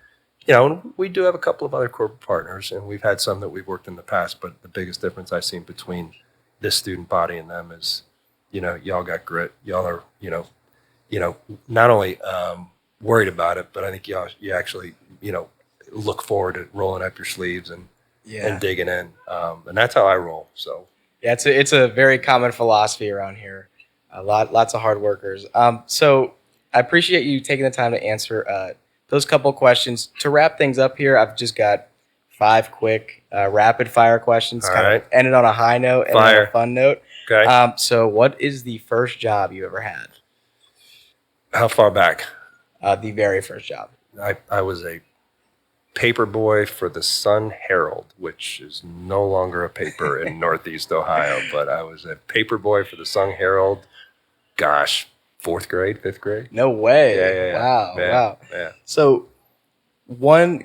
and we do have a couple of other corporate partners, and we've had some that we've worked in the past, but the biggest difference I've seen between this student body and them is, y'all got grit. Y'all are, not only worried about it, but I think you actually, look forward to rolling up your sleeves and digging in. And that's how I roll. So yeah, it's a very common philosophy around here. Lots of hard workers. So I appreciate you taking the time to answer those couple questions. To wrap things up here, I've just got 5 quick rapid fire questions. All kind right. of ended on a high note and on a fun note. Okay. So what is the first job you ever had? How far back? The very first job. I was a paper boy for the Sun Herald, which is no longer a paper in Northeast Ohio, but I was a paper boy for the Sun Herald. Gosh, 4th grade, 5th grade. No way. Yeah. Wow. Yeah. So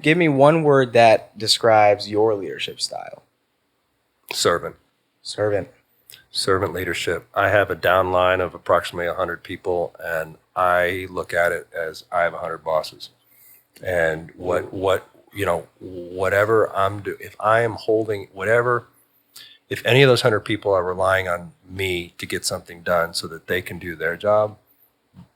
give me one word that describes your leadership style. Servant leadership. I have a downline of approximately 100 people, and I look at it as I have 100 bosses. And whatever I'm doing, if I am holding whatever, if any of those 100 people are relying on me to get something done so that they can do their job,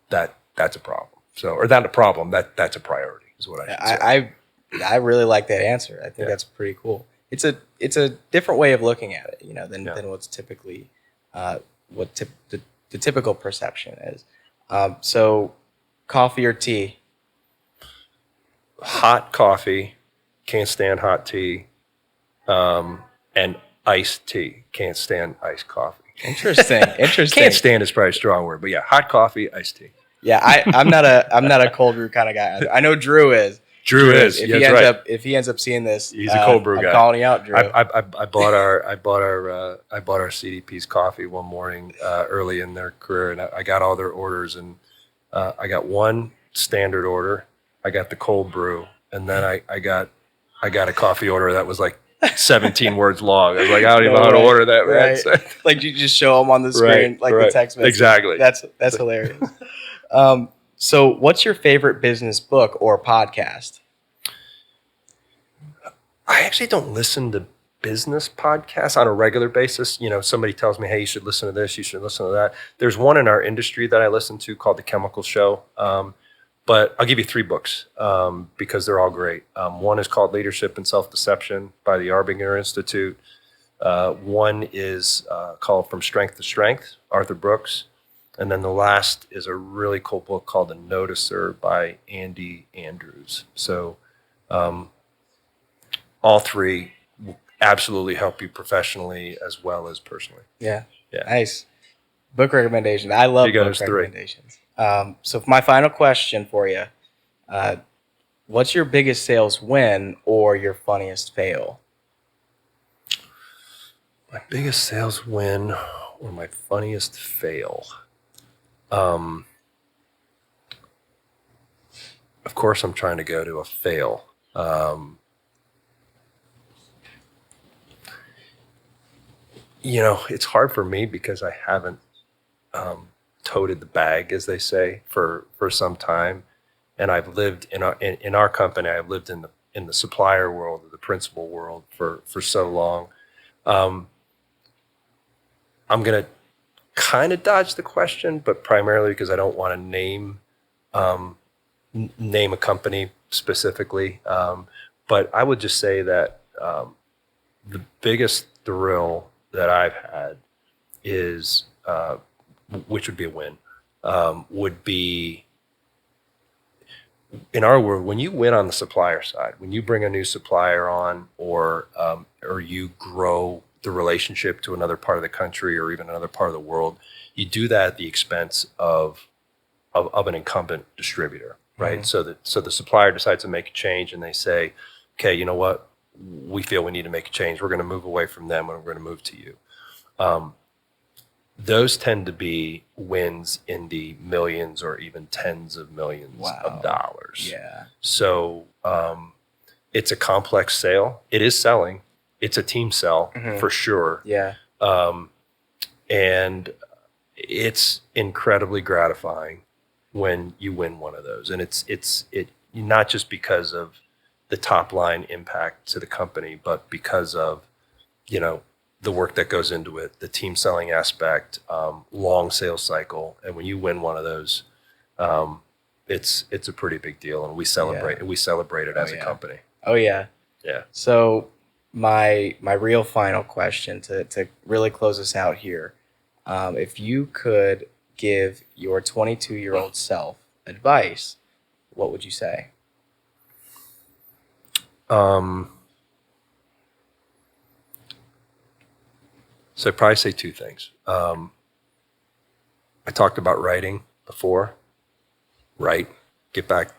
that's a problem. So, or not a problem, that's a priority is what I should say. I really like that answer. I think that's pretty cool. It's a different way of looking at it, than what's typically the typical perception is. So, coffee or tea? Hot coffee, can't stand hot tea, and iced tea, can't stand iced coffee. Interesting. Can't stand is probably a strong word, but yeah, hot coffee, iced tea. Yeah, I'm not a cold brew kind of guy either. I know Drew is. If he ends up seeing this, he's a cold brew guy. I'm calling you out, Drew. I bought our CDP's coffee one morning early in their career, and I got all their orders, and I got one standard order, I got the cold brew, and then I got a coffee order that was like 17 words long. I was like, I don't even know how to order that, man. Right. So, like you just show them on the screen, the text message. Exactly. That's hilarious. So what's your favorite business book or podcast? I actually don't listen to business podcasts on a regular basis. Somebody tells me, hey, you should listen to this, you should listen to that. There's one in our industry that I listen to called The Chemical Show. But I'll give you 3 books because they're all great. One is called Leadership and Self-Deception by the Arbinger Institute. One is called From Strength to Strength, Arthur Brooks. And then the last is a really cool book called The Noticer by Andy Andrews. So all 3 will absolutely help you professionally as well as personally. Yeah. Nice. Book recommendation. I love book recommendations. So for my final question for you, what's your biggest sales win or your funniest fail? My biggest sales win or my funniest fail? Of course, I'm trying to go to a fail. It's hard for me because I haven't toted the bag, as they say, for some time, and I've lived in our company. I've lived in the supplier world, or the principal world, for so long. I'm gonna kind of dodge the question, but primarily because I don't want to name a company specifically. But I would just say that the biggest thrill that I've had is, which would be a win, would be, in our world, when you win on the supplier side, when you bring a new supplier on, or you grow the relationship to another part of the country or even another part of the world, you do that at the expense of an incumbent distributor, right? Mhm. So the supplier decides to make a change, and they say, okay, you know what? We feel we need to make a change. We're going to move away from them, and we're going to move to you. Those tend to be wins in the millions or even tens of millions Wow. of dollars. Yeah. So it's a complex sale. It is selling. It's a team sell for sure. Yeah. And it's incredibly gratifying when you win one of those. And it's not just because of the top line impact to the company, but because of, the work that goes into it, the team selling aspect, long sales cycle. And when you win one of those, it's a pretty big deal. And we celebrate it as a company. Oh yeah. Yeah. So my real final question to really close us out here, if you could give your 22-year-old self advice, what would you say? So I'd probably say two things. I talked about writing before. Write, get back,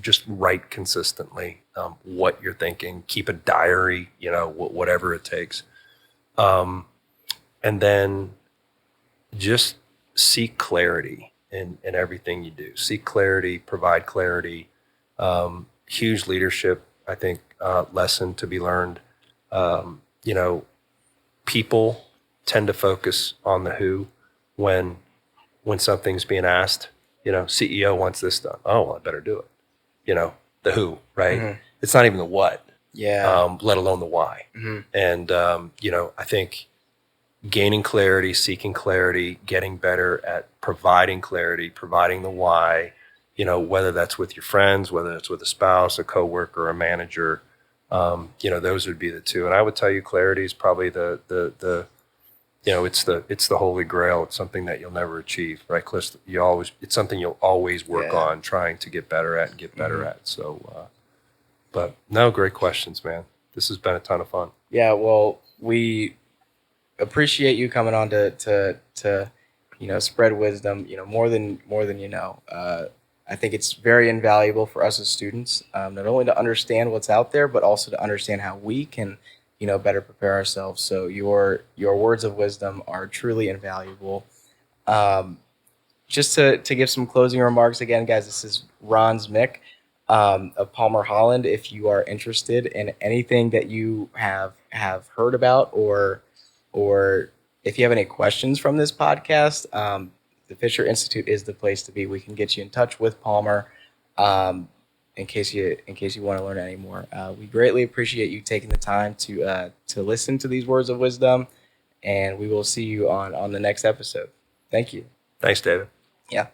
just write consistently what you're thinking. Keep a diary, whatever it takes. And then just seek clarity in everything you do. Seek clarity, provide clarity. Huge leadership, I think, lesson to be learned. People tend to focus on the who when something's being asked. CEO wants this done. Oh, well, I better do it. The who, right? Mhm. It's not even the what, Yeah. let alone the why. Mhm. And, I think gaining clarity, seeking clarity, getting better at providing clarity, providing the why, whether that's with your friends, whether it's with a spouse, a coworker, a manager, those would be the two. And I would tell you clarity is probably it's the holy grail. It's something that you'll never achieve, right, Cliff? It's something you'll always work on trying to get better at and get better at. So, but no, great questions, man. This has been a ton of fun. Yeah. Well, we appreciate you coming on to spread wisdom. More than you know. I think it's very invaluable for us as students, not only to understand what's out there, but also to understand how we can, better prepare ourselves. So your words of wisdom are truly invaluable. Just to give some closing remarks again, guys, this is Ron Zmich of Palmer Holland. If you are interested in anything that you have heard about, or if you have any questions from this podcast, the Fisher Institute is the place to be. We can get you in touch with Palmer in case you want to learn any more. We greatly appreciate you taking the time to listen to these words of wisdom, and we will see you on the next episode. Thank you. Thanks, David. Yeah.